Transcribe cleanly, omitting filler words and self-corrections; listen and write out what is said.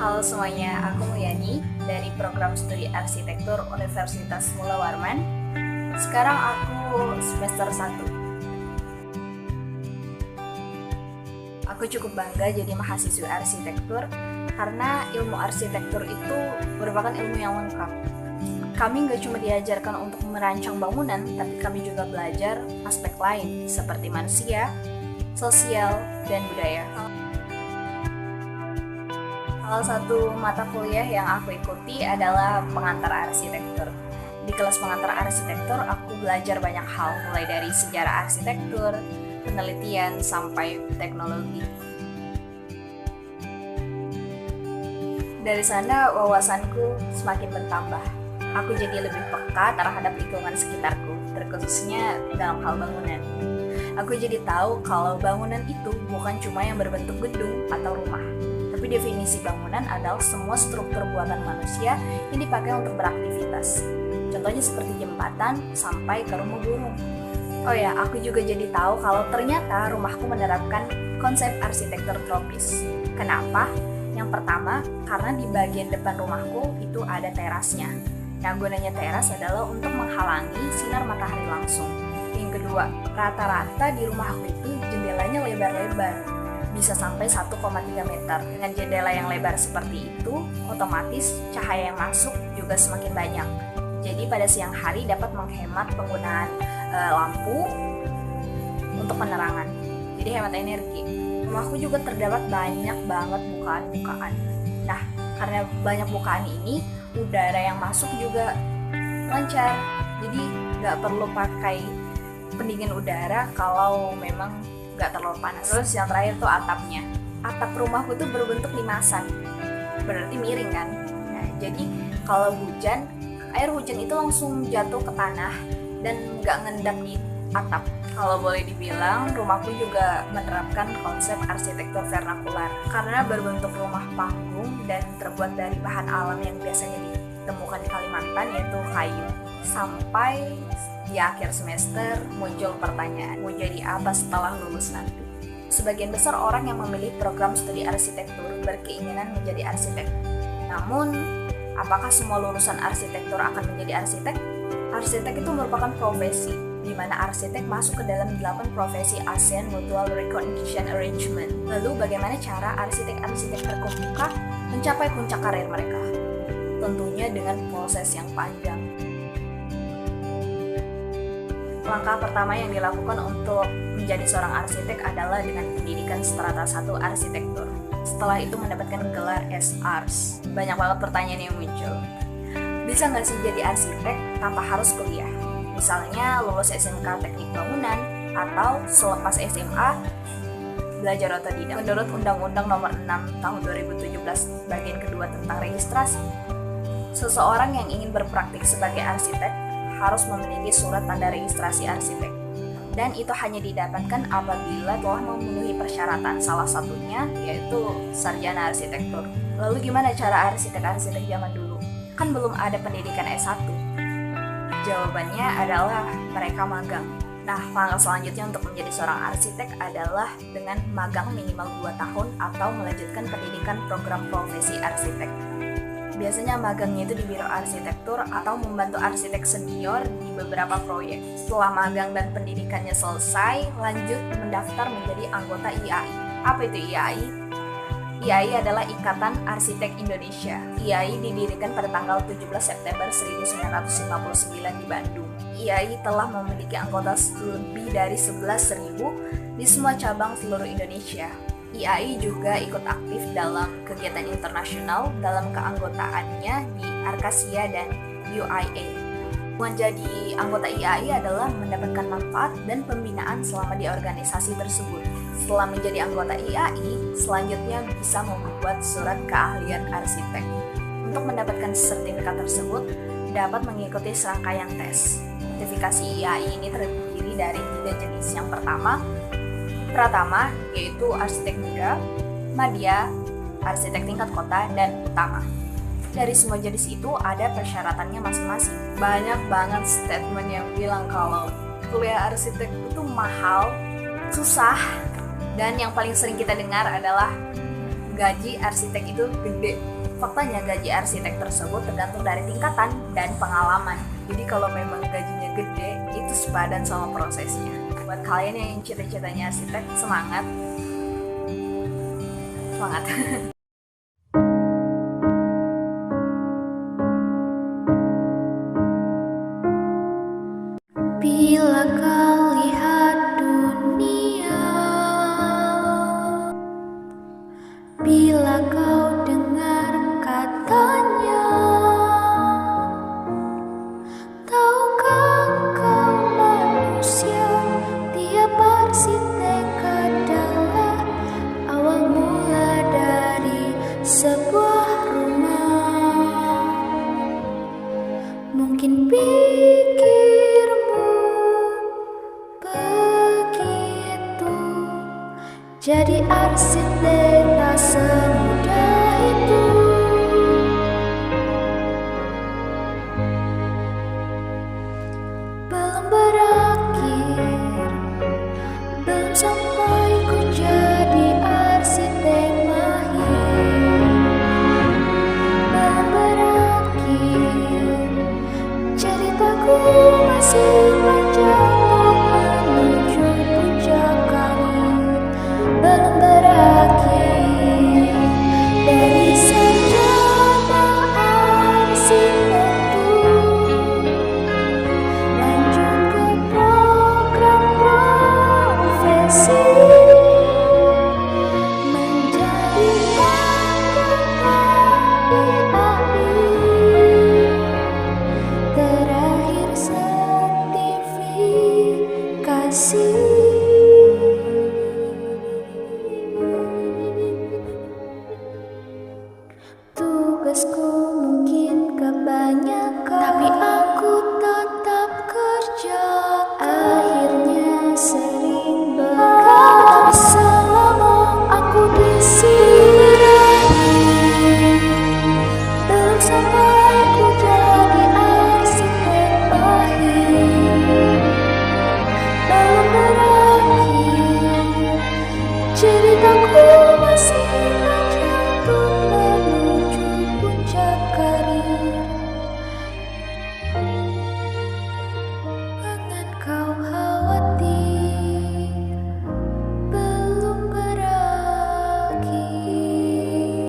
Halo semuanya, aku Muyani dari program studi arsitektur Universitas Mula Warman. Sekarang aku semester 1. Aku cukup bangga jadi mahasiswa arsitektur karena ilmu arsitektur itu merupakan ilmu yang lengkap. Kami nggak cuma diajarkan untuk merancang bangunan, tapi kami juga belajar aspek lain seperti manusia, sosial, dan budaya. Salah satu mata kuliah yang aku ikuti adalah pengantar arsitektur. Di kelas pengantar arsitektur, aku belajar banyak hal, mulai dari sejarah arsitektur, penelitian, sampai teknologi. Dari sana, wawasanku semakin bertambah. Aku jadi lebih peka terhadap lingkungan sekitarku, terkhususnya dalam hal bangunan. Aku jadi tahu kalau bangunan itu bukan cuma yang berbentuk gedung atau rumah, tapi definisi bangunan adalah semua struktur buatan manusia yang dipakai untuk beraktivitas. Contohnya seperti jembatan sampai ke rumah burung. Oh ya, aku juga jadi tahu kalau ternyata rumahku menerapkan konsep arsitektur tropis. Kenapa? Yang pertama, karena di bagian depan rumahku itu ada terasnya. Nah, gunanya teras adalah untuk menghalangi sinar matahari langsung. Yang kedua, rata-rata di rumahku itu jendelanya lebar-lebar, bisa sampai 1,3 meter. Dengan jendela yang lebar seperti itu, otomatis cahaya yang masuk juga semakin banyak. Jadi pada siang hari dapat menghemat penggunaan lampu untuk penerangan. Jadi hemat energi. Rumahku juga terdapat banyak banget bukaan-bukaan. Nah, karena banyak bukaan ini, udara yang masuk juga lancar. Jadi nggak perlu pakai pendingin udara kalau memang nggak terlalu panas. Terus yang terakhir tuh atapnya. Atap rumahku tuh berbentuk limasan, berarti miring kan. Nah, jadi kalau hujan, air hujan itu langsung jatuh ke tanah dan nggak ngendap di atap. Kalau boleh dibilang, rumahku juga menerapkan konsep arsitektur vernakular karena berbentuk rumah panggung dan terbuat dari bahan alam yang biasanya ditemukan di Kalimantan, yaitu kayu. Sampai di akhir semester muncul pertanyaan, mau jadi apa setelah lulus nanti? Sebagian besar orang yang memilih program studi arsitektur berkeinginan menjadi arsitek. Namun, apakah semua lulusan arsitektur akan menjadi arsitek? Arsitek itu merupakan profesi, di mana arsitek masuk ke dalam 8 profesi ASEAN Mutual Recognition Arrangement. Lalu bagaimana cara arsitek-arsitek terkemuka mencapai puncak karir mereka? Tentunya dengan proses yang panjang. Langkah pertama yang dilakukan untuk menjadi seorang arsitek adalah dengan pendidikan strata 1 arsitektur. Setelah itu mendapatkan gelar SARS. Banyak banget pertanyaan yang muncul. Bisa nggak sih jadi arsitek tanpa harus kuliah? Misalnya lulus SMK Teknik Bangunan atau selepas SMA belajar otodidak. Menurut Undang-Undang Nomor 6 Tahun 2017 bagian kedua tentang registrasi, seseorang yang ingin berpraktik sebagai arsitek harus memiliki surat tanda registrasi arsitek. Dan itu hanya didapatkan apabila telah memenuhi persyaratan, salah satunya yaitu sarjana arsitektur. Lalu gimana cara arsitek-arsitek zaman dulu? Kan belum ada pendidikan S1. Jawabannya adalah mereka magang. Nah, langkah selanjutnya untuk menjadi seorang arsitek adalah dengan magang minimal 2 tahun atau melanjutkan pendidikan program profesi arsitek. Biasanya magangnya itu di biro arsitektur atau membantu arsitek senior di beberapa proyek. Setelah magang dan pendidikannya selesai, lanjut mendaftar menjadi anggota IAI. Apa itu IAI? IAI adalah Ikatan Arsitek Indonesia. IAI didirikan pada tanggal 17 September 1959 di Bandung. IAI telah memiliki anggota lebih dari 11.000 di semua cabang seluruh Indonesia. IAI juga ikut aktif dalam kegiatan internasional dalam keanggotaannya di Arkasia dan UIA. Menjadi anggota IAI adalah mendapatkan manfaat dan pembinaan selama di organisasi tersebut. Setelah menjadi anggota IAI, selanjutnya bisa membuat surat keahlian arsitek. Untuk mendapatkan sertifikat tersebut, dapat mengikuti serangkaian tes. Sertifikasi IAI ini terdiri dari 3 jenis. Yang pertama, Pratama, yaitu arsitek muda, Madya, arsitek tingkat kota, dan utama. Dari semua jenis itu ada persyaratannya masing-masing. Banyak banget statement yang bilang kalau kuliah arsitek itu mahal, susah, dan yang paling sering kita dengar adalah gaji arsitek itu gede. Faktanya gaji arsitek tersebut tergantung dari tingkatan dan pengalaman. Jadi kalau memang gajinya gede, itu sepadan sama prosesnya. Buat kalian yang cita-citanya arsitek, semangat. Semangat. Bila kau lihat dunia, bila kau dengar katanya, tahukah kau manusia, tiap arsitek adalah awal mula dari sebuah rumah. Mungkin pikirmu begitu, jadi arsitek tak semudah itu. Belum berakhir, belum sampai ku jadi arsitek mahir. Belum berakhir, ceritaku masih panjang untuk menuju puncak karir. Belum berakhir dari sarjana arsitektur, lanjut ke program profesi, menjadi anggota DAI, terakhir sertifikasi.